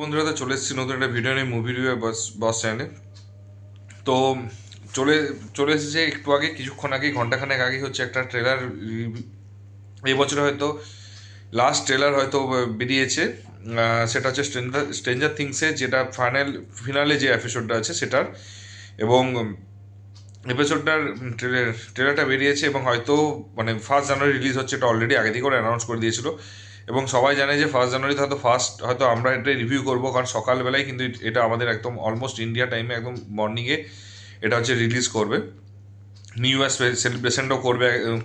বন্ধুরা, তো চলে এসেছি নতুন একটা ভিডিও নিয়ে, মুভি রিভিউ বস বস চ্যানেলে। তো চলে চলে এসেছে একটু আগে, কিছুক্ষণ আগে, ঘন্টাখানেক আগে হচ্ছে একটা ট্রেলার। এই বছর হয়তো লাস্ট ট্রেলার হয়তো বেরিয়েছে। সেটা হচ্ছে স্ট্রেঞ্জার থিংসের, যেটা ফিনালে যে এপিসোডটা আছে সেটার। এবং এপিসোডটার ট্রেলারটা বেরিয়েছে এবং হয়তো মানে 1 জানুয়ারি রিলিজ হচ্ছে, এটা অলরেডি আগে থেকে করে অ্যানাউন্স করে দিয়েছিল। এবং সবাই জানে যে 1 জানুয়ারিতে হয়তো আমরা এটা রিভিউ করবো, কারণ সকালবেলায় কিন্তু এটা আমাদের একদম অলমোস্ট ইন্ডিয়া টাইমে একদম মর্নিংয়ে এটা হচ্ছে রিলিজ করবে। নিউ ইয়ার সেলিব্রেশনটাও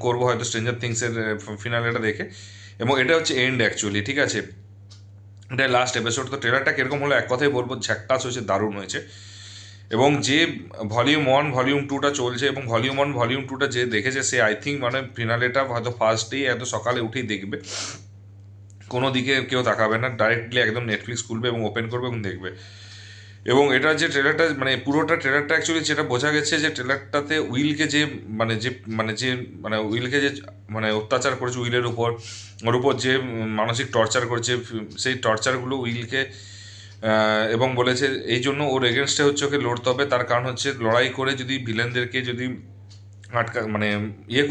করবো হয়তো স্ট্রেঞ্জার থিংসের ফিনালেটা দেখে। এবং এটা হচ্ছে এন্ড অ্যাকচুয়ালি, ঠিক আছে, এটা লাস্ট এপিসোড। তো ট্রেলারটা কিরকম হলো, এক কথাই বলবো, ঝাক্কাস হয়েছে, দারুণ হয়েছে। এবং যে ভলিউম 1 ভলিউম 2টা চলছে, এবং ভলিউম 1 ভলিউম 2টা যে দেখেছে সে আই থিঙ্ক মানে ফিনালেটা হয়তো ফার্স্টেই এত সকালে উঠেই দেখবে, কোনো দিকে কেউ তাকাবে না, ডাইরেক্টলি একদম নেটফ্লিক্স খুলবে এবং ওপেন করবে এবং দেখবে। এবং এটা যে ট্রেলারটা, মানে পুরোটা ট্রেলারটা অ্যাকচুয়ালি যেটা বোঝা গেছে, যে ট্রেলারটাতে উইলকে যে মানে যে মানে যে মানে উইলকে যে মানে অত্যাচার করেছে উইলের উপর, ওর উপর যে মানসিক টর্চার করেছে, সেই টর্চারগুলো উইলকে, এবং বলেছে এই জন্য ওর এগেনস্টে হচ্ছে ওকে লড়তে হবে। তার কারণ হচ্ছে লড়াই করে যদি ভিলেনদেরকে যদি মানে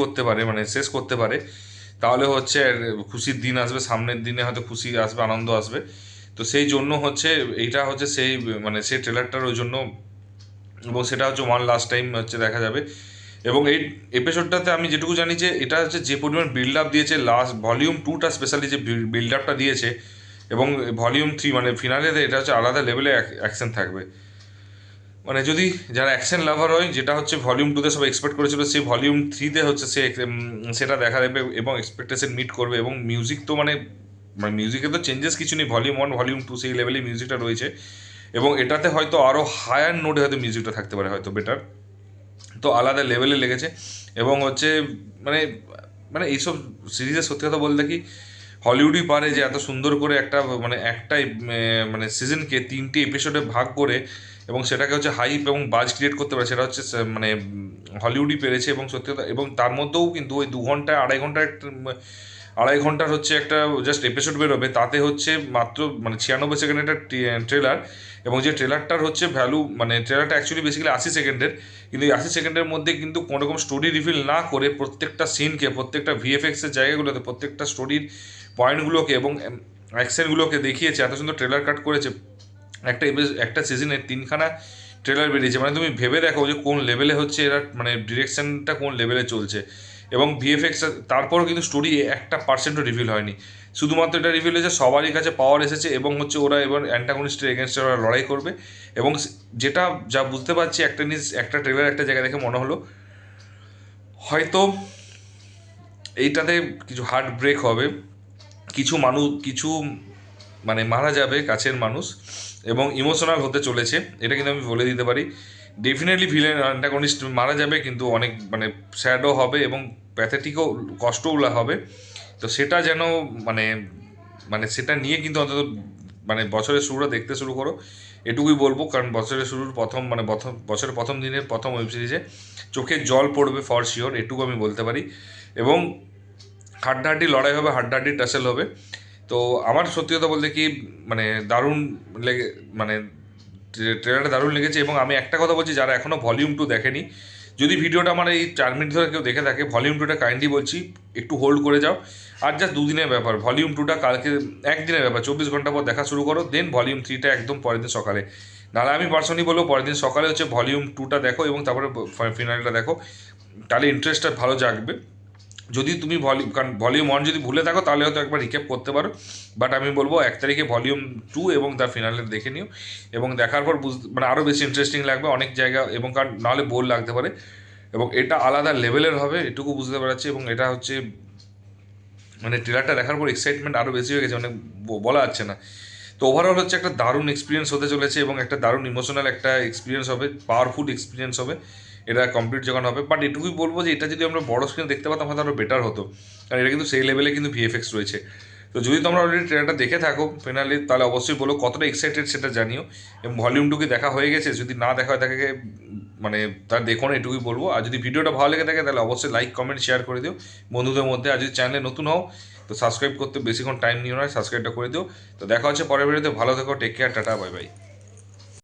করতে পারে, মানে শেষ করতে পারে, তাহলে হচ্ছে খুশির দিন আসবে, সামনের দিনে হয়তো খুশি আসবে, আনন্দ আসবে। তো সেই জন্য হচ্ছে এইটা হচ্ছে সেই মানে সেই ট্রেলারটার ওই জন্য। এবং সেটা হচ্ছে ওয়ান লাস্ট টাইম হচ্ছে দেখা যাবে। এবং এই এপিসোডটাতে আমি যেটুকু জানি যে এটা হচ্ছে যে পরিমাণ বিল্ড আপ দিয়েছে লাস্ট ভলিউম 2টা, স্পেশালি যে বিল্ড আপটা দিয়েছে, এবং ভলিউম 3 মানে ফিনালেতে এটা হচ্ছে আলাদা লেভেলে অ্যাকশন থাকবে। মানে যদি যারা অ্যাকশন লাভার হয়, যেটা হচ্ছে ভলিউম 2তে সব এক্সপেক্ট করেছিল, সেই ভলিউম 3তে হচ্ছে সেটা দেখা দেবে এবং এক্সপেকটেশন মিট করবে। এবং মিউজিক তো মানে মানে মিউজিকে তো চেঞ্জেস কিছু নেই, ভলিউম 1 ভলিউম 2 সেই লেভেলে মিউজিকটা রয়েছে। এবং এটাতে হয়তো আরও হায়ার নোটে হয়তো মিউজিকটা থাকতে পারে, হয়তো বেটার। তো আলাদা লেভেলে লেগেছে। এবং হচ্ছে মানে মানে এইসব সিরিজের সত্যি কথা বলতে কি, হলিউডই পারে যে এত সুন্দর করে একটা মানে একটাই মানে সিজনকে 3টে এপিসোডে ভাগ করে, এবং সেটাকে হচ্ছে হাইপ এবং বাজ ক্রিয়েট করতে পারে, সেটা হচ্ছে মানে হলিউডই পেরেছে। এবং সত্যি কথা, এবং তার মধ্যেও কিন্তু ওই 2 ঘন্টা 2.5 ঘন্টার হচ্ছে একটা জাস্ট এপিসোড বেরোবে, তাতে হচ্ছে মাত্র মানে 96 সেকেন্ডের একটা ট্রেলার। এবং যে ট্রেলারটার হচ্ছে ভ্যালু, মানে ট্রেলারটা অ্যাকচুয়ালি বেসিক্যালি 80 সেকেন্ডের, কিন্তু এই 80 সেকেন্ডের মধ্যে কিন্তু কোনো রকম স্টোরি রিভিল না করে প্রত্যেকটা সিনকে, প্রত্যেকটা ভিএফএক্সের জায়গাগুলোতে, প্রত্যেকটা স্টোরির পয়েন্টগুলোকে এবং অ্যাকশনগুলোকে দেখিয়েছে, এত সুন্দর ট্রেলার কাট করেছে। একটা সিজনের 3খানা ট্রেলার বেরিয়েছে, মানে তুমি ভেবে দেখো যে কোন লেভেলে হচ্ছে এরা, মানে ডিরেকশনটা কোন লেভেলে চলছে। এবং ভিএফএক্স, তারপরও কিন্তু স্টোরি 1% রিভিল হয়নি। শুধুমাত্র এটা রিভিল হয়েছে সবারই কাছে পাওয়ার এসেছে, এবং হচ্ছে ওরা এবার অ্যান্টাগনিস্টের এগেনস্টে ওরা লড়াই করবে। এবং যেটা যা বুঝতে পারছি, একটা জিনিস, একটা ট্রেলার একটা জায়গা দেখে মনে হলো হয়তো এইটাতে কিছু হার্ট ব্রেক হবে, কিছু মানে মারা যাবে কাছের মানুষ, এবং ইমোশনাল হতে চলেছে, এটা কিন্তু আমি বলে দিতে পারি। ডেফিনেটলি ভিলেন অ্যান্টাগনিস্ট মারা যাবে, কিন্তু অনেক মানে স্যাডও হবে এবং প্যাথেটিকও, কষ্টও হবে। তো সেটা যেন মানে মানে সেটা নিয়ে কিন্তু অন্তত মানে বছরের শুরুটা দেখতে শুরু করো, এটুকুই বলবো। কারণ বছরের শুরুর প্রথম মানে বছরের প্রথম দিনের প্রথম ওয়েব সিরিজে চোখে জল পড়বে ফর শিওর, এটুকু আমি বলতে পারি। এবং হাড্ডাহাড্ডি লড়াই হবে, হাড্ডাহাড্ডি টাসেল হবে। তো আমার সত্যি কথা বলতে কি, মানে দারুণ লেগে, মানে ট্রেলারটা দারুণ লেগেছে। এবং আমি একটা কথা বলছি, যারা এখনও ভলিউম 2 দেখেনি, যদি ভিডিওটা আমার এই 4 মিনিট ধরে কেউ দেখে থাকে, ভলিউম 2টা কাইন্ডলি বলছি একটু হোল্ড করে যাও। আর জাস্ট দুদিনের ব্যাপার, ভলিউম 2টা কালকে, একদিনের ব্যাপার, 24 ঘন্টা পর দেখা শুরু করো, দেন ভলিউম 3টা একদম পরের দিন সকালে। নাহলে আমি পার্সোনালি বলবো পরের দিন সকালে হচ্ছে ভলিউম 2টা দেখো, এবং তারপরে ফিনালটা দেখো, তাহলে ইন্টারেস্টটা ভালো জাগবে। যদি তুমি কারণ ভলিউম 1 যদি ভুলে থাকো, তাহলে হয়তো একবার রিক্যাপ করতে পারো। বাট আমি বলবো 1 তারিখে ভলিউম 2 এবং তার ফিনালে দেখে নিও। এবং দেখার পর মানে আরও বেশি ইন্টারেস্টিং লাগবে অনেক জায়গা, এবং কারণ নাহলে বোর লাগতে পারে। এবং এটা আলাদা লেভেলের হবে, এটুকু বুঝতে পারছি। এবং এটা হচ্ছে মানে ট্রেলারটা দেখার পর এক্সাইটমেন্ট আরও বেশি হয়ে গেছে, মানে বলা যাচ্ছে না। তো ওভারঅল হচ্ছে একটা দারুণ এক্সপিরিয়েন্স হতে চলেছে, এবং একটা দারুণ ইমোশনাল একটা এক্সপিরিয়েন্স হবে, পাওয়ারফুল এক্সপিরিয়েন্স হবে এটা কমপ্লিট যখন হবে। বাট এটুকুই বলবো যে এটা যদি আমরা বড় স্ক্রিনে দেখতে পাতাম তাহলে আরও বেটার হতো, কারণ এটা কিন্তু সেই লেভেলে কিন্তু ভিএফএক্স রয়েছে। তো যদি তোমরা অলরেডি ট্রেলারটা দেখে থাকো ফাইনালি, তাহলে অবশ্যই বলো কতটা এক্সাইটেড সেটা জানিও। এবং ভলিউম 2 কি দেখা হয়ে গেছে, যদি না দেখা হয় তাকে মানে তার দেখো না, এটুকুই বলবো। আর যদি ভিডিওটা ভালো লেগে থাকে তাহলে অবশ্যই লাইক কমেন্ট শেয়ার করে দিও বন্ধুদের মধ্যে। আর যদি চ্যানেলে নতুন হও, তো তো সাবস্ক্রাইব করতে বেশিক্ষণ টাইম নিও না, সাবস্ক্রাইবটা করে দিও। তো দেখা হচ্ছে পরের ভিডিওতে, ভালো থেকো, take care, tata, bye by.